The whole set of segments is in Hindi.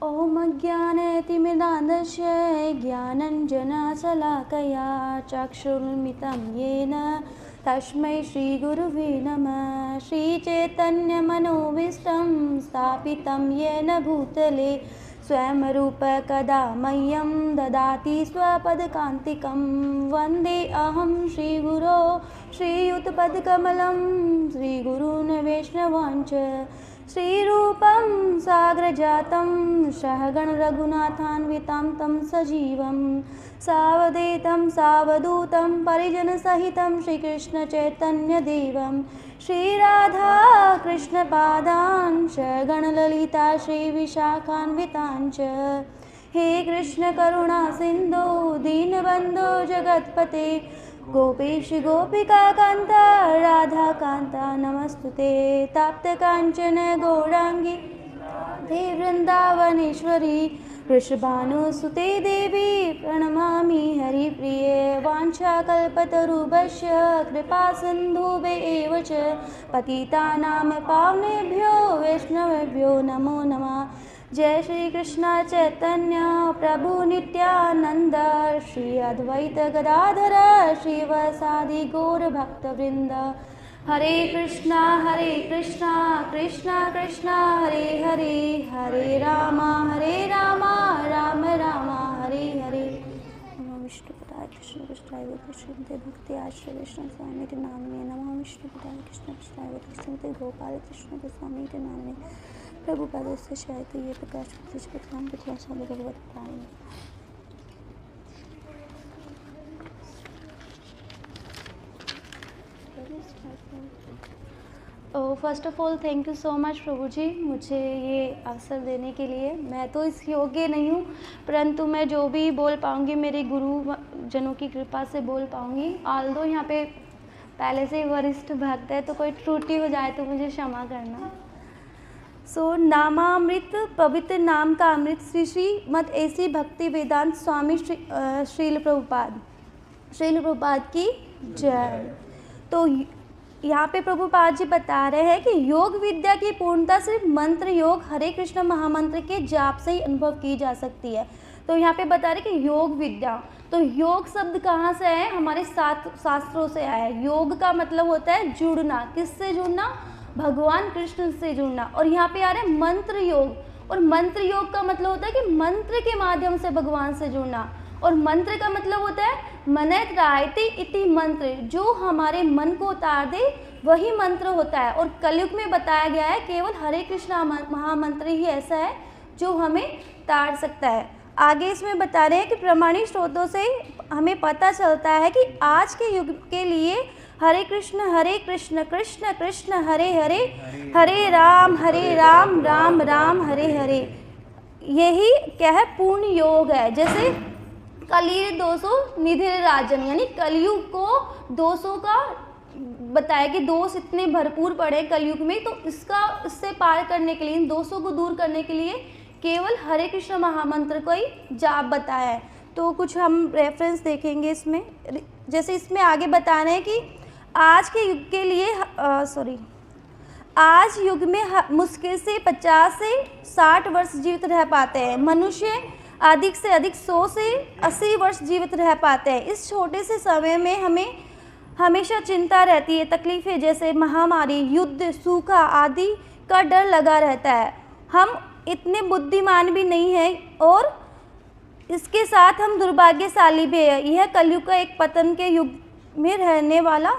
ॐ अज्ञानतिमिरान्धस्य ज्ञानाञ्जनशलाकया चक्षुरुन्मिलितं येन तस्मै श्रीगुरुवे नमः। श्रीचैतन्यमनोभीष्टं स्थापितं येन भूतले स्वयं रूप कदा मह्यं ददाति स्वपदकान्तिकं। वन्दे अहं श्रीगुरो श्रीयुतपदकमलं श्रीगुरून् वैष्णवांश्च श्रीरूपं साग्रजातं सहगण रघुनाथान्वितं तं सजीवं सावधूतं सावधूतं परिजनसहितं श्रीकृष्ण चैतन्यदेवं श्रीराधा कृष्णपादान् सहगण ललिता श्रीविशाखान्वितांश्च। हे कृष्ण करुणा सिन्धो दीनबन्धो जगत्पते गोपेश गोपिका कांता राधा कांता नमस्तुते। तप्त कांचन गौरांगी हे वृंदावनेश्वरी वृषभानुसुते देवी प्रणमामि हरिप्रिये। वाञ्छाकल्पतरुभ्यश्च कृपा सिन्धुभ्येव च पतितानां पावनेभ्यो वैष्णवेभ्यो नमो नमः। जय श्री कृष्ण चैतन्य प्रभु नित्यानंद श्री अद्वैत गदाधर श्रीवासादि गौर भक्तवृंद। हरे कृष्णा कृष्णा कृष्णा हरे हरे, हरे राम राम राम हरे हरे। नमः विष्णुपदाय कृष्ण पृष्ठाय श्रीमते भक्ति आश्रय वैष्णव स्वामी के नामिने। नमः विष्णुपदाय कृष्ण पृष्ठाय श्रीमते गोपाल कृष्ण स्वामी के नामिने। प्रभुपाद से शायद ये प्रकाश प्रथम भगवत प्राण। First of all thank you so much प्रभु जी, मुझे ये अवसर देने के लिए। मैं तो इस योग्य नहीं हूँ, परंतु मैं जो भी बोल पाऊँगी मेरे गुरु जनों की कृपा से बोल पाऊँगी। ऑल्दो यहाँ पे पहले से वरिष्ठ भक्त है, तो कोई त्रुटि हो जाए तो मुझे क्षमा करना। नामामृत पवित्र नाम का अमृत श्री श्रीमद ऐसी भक्ति वेदांत स्वामी श्रील प्रभुपाद की जय। तो यहाँ पे प्रभुपाद जी बता रहे हैं कि योग विद्या की पूर्णता सिर्फ मंत्र योग हरे कृष्ण महामंत्र के जाप से ही अनुभव की जा सकती है। तो यहाँ पे बता रहे कि योग विद्या, तो योग शब्द कहाँ से है? हमारे शास्त्रों से आया है। योग का मतलब होता है जुड़ना। किससे जुड़ना? भगवान कृष्ण से जुड़ना। और यहाँ पे आ रहा है मंत्र योग, और मंत्र योग का मतलब होता है कि मंत्र के माध्यम से भगवान से जुड़ना। और मंत्र का मतलब होता है मनैत रायते इति मंत्र, जो हमारे मन को उतार दे वही मंत्र होता है। और कलयुग में बताया गया है केवल हरे कृष्णा महामंत्र ही ऐसा है जो हमें तार सकता है। आगे इसमें बता रहे हैं कि प्रमाणिक स्रोतों से हमें पता चलता है कि आज के युग के लिए हरे कृष्ण कृष्ण कृष्ण हरे हरे, हरे राम राम राम हरे हरे, यही क्या है? पूर्ण योग है। जैसे कलीर दोषो निधिर राजन, यानी कलयुग को दोषों का बताया कि दोष इतने भरपूर पड़े कलयुग में, तो इससे पार करने के लिए, इन दोषों को दूर करने के लिए केवल हरे कृष्ण महामंत्र को ही जाप बताया है। तो कुछ हम रेफरेंस देखेंगे इसमें। जैसे इसमें आगे बता रहे हैं कि आज के युग के लिए आज युग में मुश्किल से 50 से 60 वर्ष जीवित रह पाते हैं। मनुष्य अधिक से अधिक 100 से 80 वर्ष जीवित रह पाते हैं। इस छोटे से समय में हमें हमेशा चिंता रहती है, तकलीफ़ें जैसे महामारी, युद्ध, सूखा आदि का डर लगा रहता है। हम इतने बुद्धिमान भी नहीं हैं और इसके साथ हम दुर्भाग्यशाली भी है। यह कलयुग का एक पतन के युग में रहने वाला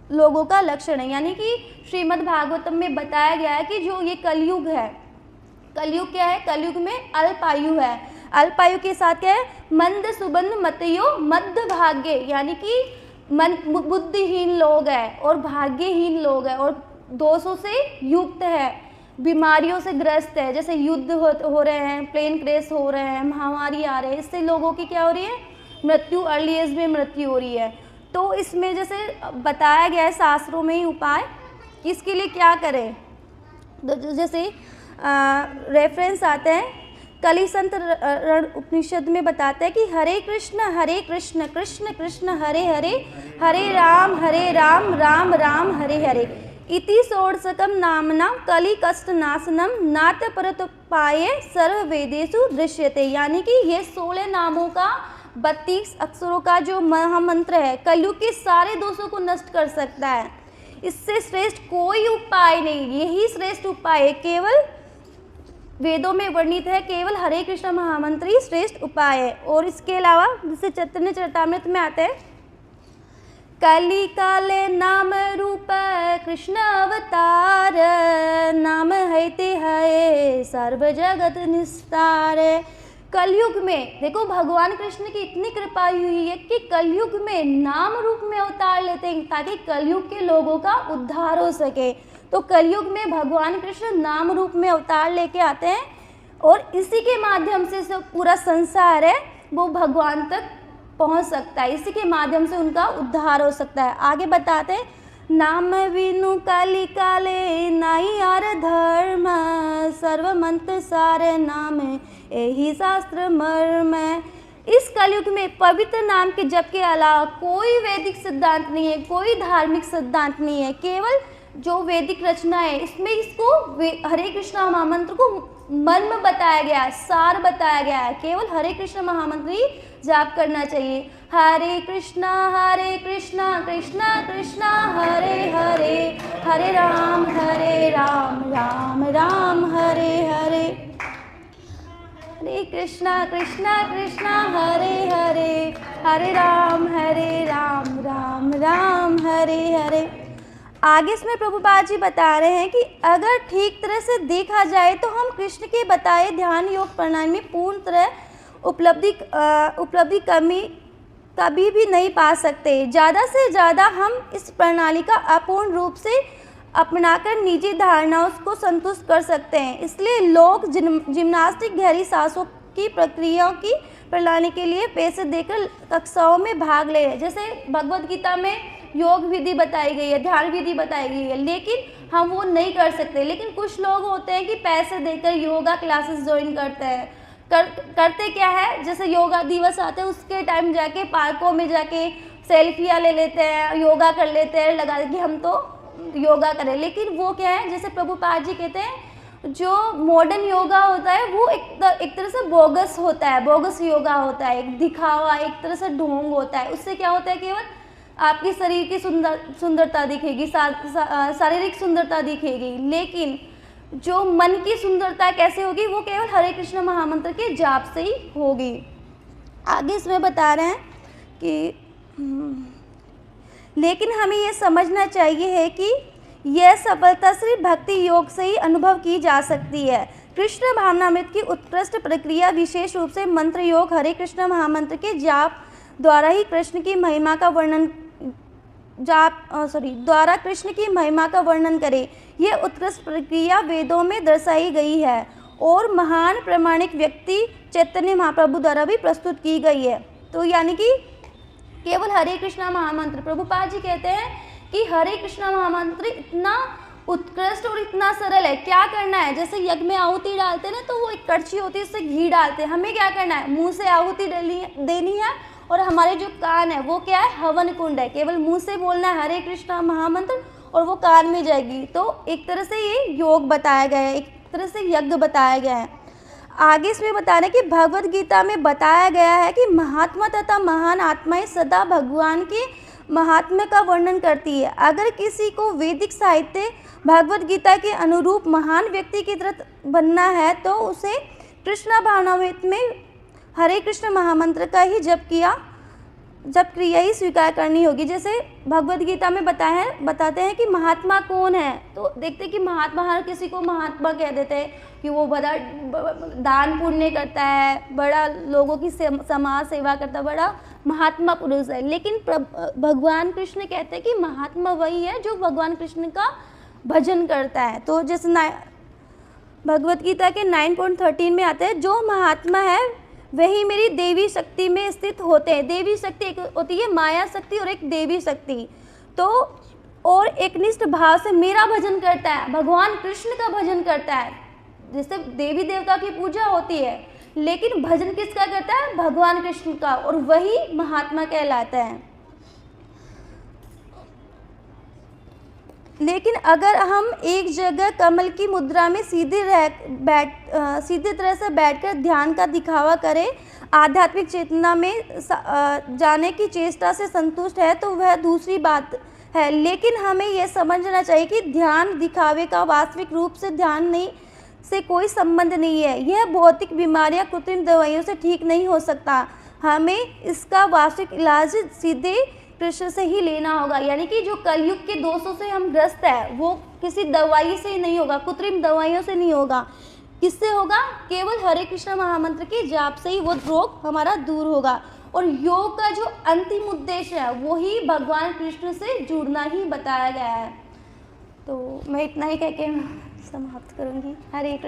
लोगों का लक्षण है। यानी कि श्रीमद् भागवतम में बताया गया है कि जो ये कलयुग है, कलयुग क्या है? कलयुग में अल्पायु है। अल्पायु के साथ क्या है? मंद सुबंध मतयो मध्य भाग्य, यानी कि बुद्धिहीन लोग हैं और भाग्यहीन लोग हैं और दोषों से युक्त है, बीमारियों से ग्रस्त है। जैसे युद्ध हो रहे हैं, प्लेन क्रैश हो रहे हैं, महामारी आ रहे हैं, इससे लोगों की क्या हो रही है? मृत्यु, अर्ली एज में मृत्यु हो रही है। तो इसमें जैसे बताया गया है शास्त्रों में ही उपाय कि इसके लिए क्या करें। तो जैसे रेफरेंस आते हैं, कली संत उपनिषद में बताते हैं कि हरे कृष्ण कृष्ण कृष्ण हरे हरे, हरे राम राम हरे हरे, इति षोडशकं नामना कलि कष्ट नाशनम नाथ उपाय सर्व वेदेषु दृश्यते, यानी कि ये 16 नामों का 32 अक्षरों का जो महामंत्र है कलयुग के सारे दोषों को नष्ट कर सकता है। इससे श्रेष्ठ कोई उपाय नहीं, यही श्रेष्ठ उपाय है, केवल वेदों में वर्णित है, केवल हरे कृष्ण महामंत्र ही श्रेष्ठ उपाय है। और इसके अलावा जैसे चैतन्य चरितामृत में आते हैं, कली काले नाम रूप कृष्ण अवतार, नाम हैते है सर्व जगत निस्तार। कलयुग में देखो भगवान कृष्ण की इतनी कृपा हुई है कि कलयुग में नाम रूप में अवतार लेते हैं ताकि कलयुग के लोगों का उद्धार हो सके। तो कलयुग में भगवान कृष्ण नाम रूप में अवतार लेके आते हैं और इसी के माध्यम से जो पूरा संसार है वो भगवान तक पहुंच सकता है, इसी के माध्यम से उनका उद्धार हो सकता है। आगे बताते हैं, नाम विनु काली काले नाई आर धर्म, सर्व मंत्र सारे नाम यही शास्त्र मर्म। इस कलयुग में पवित्र नाम के जप के अलावा कोई वैदिक सिद्धांत नहीं है, कोई धार्मिक सिद्धांत नहीं है, केवल जो वैदिक रचना है इसमें इसको हरे कृष्ण महामंत्र को मर्म बताया गया है, सार बताया गया है। केवल हरे कृष्ण महामंत्र ही जाप करना चाहिए। हरे कृष्णा कृष्णा कृष्णा हरे हरे, हरे राम राम राम हरे हरे। हरे कृष्णा कृष्णा हरे हरे, हरे राम राम राम हरे हरे। आगे इसमें प्रभुपाद जी बता रहे हैं कि अगर ठीक तरह से देखा जाए तो हम कृष्ण के बताए ध्यान योग प्रणाली में पूर्ण तरह उपलब्धि कभी भी नहीं पा सकते। ज़्यादा से ज़्यादा हम इस प्रणाली का अपूर्ण रूप से अपनाकर निजी धारणाओं को संतुष्ट कर सकते हैं। इसलिए लोग जिम्नास्टिक गहरी सांसों की प्रक्रियाओं की प्रणाली के लिए पैसे देकर कक्षाओं में भाग ले रहे हैं। जैसे भगवद गीता में योग विधि बताई गई है, ध्यान विधि बताई गई है, लेकिन हम वो नहीं कर सकते। लेकिन कुछ लोग होते हैं कि पैसे देकर योगा क्लासेस ज्वाइन करते हैं। करते क्या है, जैसे योगा दिवस आते हैं उसके टाइम जाके पार्कों में जाके सेल्फियाँ ले लेते हैं, योगा कर लेते हैं लगा कि हम तो योगा करें। लेकिन वो क्या है, जैसे प्रभुपाद जी कहते हैं जो मॉडर्न योगा होता है वो एक तरह से बोगस होता है, बोगस योगा होता है, एक दिखावा, एक तरह से ढोंग होता है। उससे क्या होता है, केवल आपकी शरीर की सुंदरता दिखेगी, शारीरिक सुंदरता दिखेगी, लेकिन जो मन की सुंदरता कैसे होगी वो केवल हरे कृष्ण महामंत्र के जाप से ही होगी। आगे इसमें बता रहे हैं कि लेकिन हमें यह समझना चाहिए है कि यह सफलता सिर्फ भक्ति योग से ही अनुभव की जा सकती है। कृष्ण भावनामृत की उत्कृष्ट प्रक्रिया विशेष रूप से मंत्र योग हरे कृष्ण महामंत्र के जाप द्वारा ही कृष्ण की महिमा का वर्णन द्वारा कृष्ण की महिमा का वर्णन करे। यह उत्कृष्ट प्रक्रिया वेदों में दर्शाई गई है और महान प्रामाणिक व्यक्ति चैतन्य महाप्रभु द्वारा भी प्रस्तुत की गई है। तो यानी कि केवल हरे कृष्णा महामंत्र, प्रभुपाद जी कहते हैं कि हरे कृष्णा महामंत्र इतना उत्कृष्ट और इतना सरल है। क्या करना है, जैसे यज्ञ में आहुति डालते हैं ना, तो वो एक कड़छी होती है, उससे घी डालते हैं। हमें क्या करना है, मुंह से आहुति देनी है और हमारे जो कान है वो क्या है, हवन कुंड है। केवल मुंह से बोलना है हरे कृष्णा महामंत्र और वो कान में जाएगी। तो एक तरह से ये योग बताया गया है, एक तरह से यज्ञ बताया गया है। आगे इसमें बता रहे हैं कि भगवद गीता में बताया गया है कि महात्मा तथा महान आत्माएं सदा भगवान के महात्म्य का वर्णन करती है। अगर किसी को वैदिक साहित्य भगवद गीता के अनुरूप महान व्यक्ति की तरह बनना है तो उसे कृष्ण भावनामृत में हरे कृष्ण महामंत्र का ही जप क्रिया ही स्वीकार करनी होगी। जैसे भगवद गीता में बताते हैं कि महात्मा कौन है, तो देखते हैं कि महात्मा, हर किसी को महात्मा कह देते हैं कि वो बड़ा दान पुण्य करता है, बड़ा लोगों की समाज सेवा करता है, बड़ा महात्मा पुरुष है। लेकिन भगवान कृष्ण कहते हैं कि महात्मा वही है जो भगवान कृष्ण का भजन करता है। तो जैसे भगवद गीता के 9.13 में आते हैं, जो महात्मा है वही मेरी देवी शक्ति में स्थित होते हैं। देवी शक्ति एक होती है माया शक्ति और एक देवी शक्ति। तो और एक निष्ठ भाव से मेरा भजन करता है, भगवान कृष्ण का भजन करता है। जैसे देवी देवता की पूजा होती है, लेकिन भजन किसका करता है, भगवान कृष्ण का, और वही महात्मा कहलाता है। लेकिन अगर हम एक जगह कमल की मुद्रा में सीधी तरह से बैठकर ध्यान का दिखावा करें, आध्यात्मिक चेतना में जाने की चेष्टा से संतुष्ट है तो वह दूसरी बात है। लेकिन हमें यह समझना चाहिए कि ध्यान दिखावे का वास्तविक रूप से ध्यान नहीं से कोई संबंध नहीं है। यह भौतिक बीमारियां कृत्रिम दवाइयों से ठीक नहीं हो सकता। हमें इसका वास्तविक इलाज सीधे कृष्ण से ही लेना होगा। यानी कि जो कलयुग के दोषों से हम ग्रस्त है वो किसी दवाई से ही नहीं होगा, कृत्रिम दवाइयों से नहीं होगा। किससे होगा? केवल हरे कृष्ण महामंत्र के जाप से ही वो रोग हमारा दूर होगा। और योग का जो अंतिम उद्देश्य है वही भगवान कृष्ण से जुड़ना ही बताया गया है। तो मैं इतना ही कह के समाप्त करूँगी। हरे कृष्ण।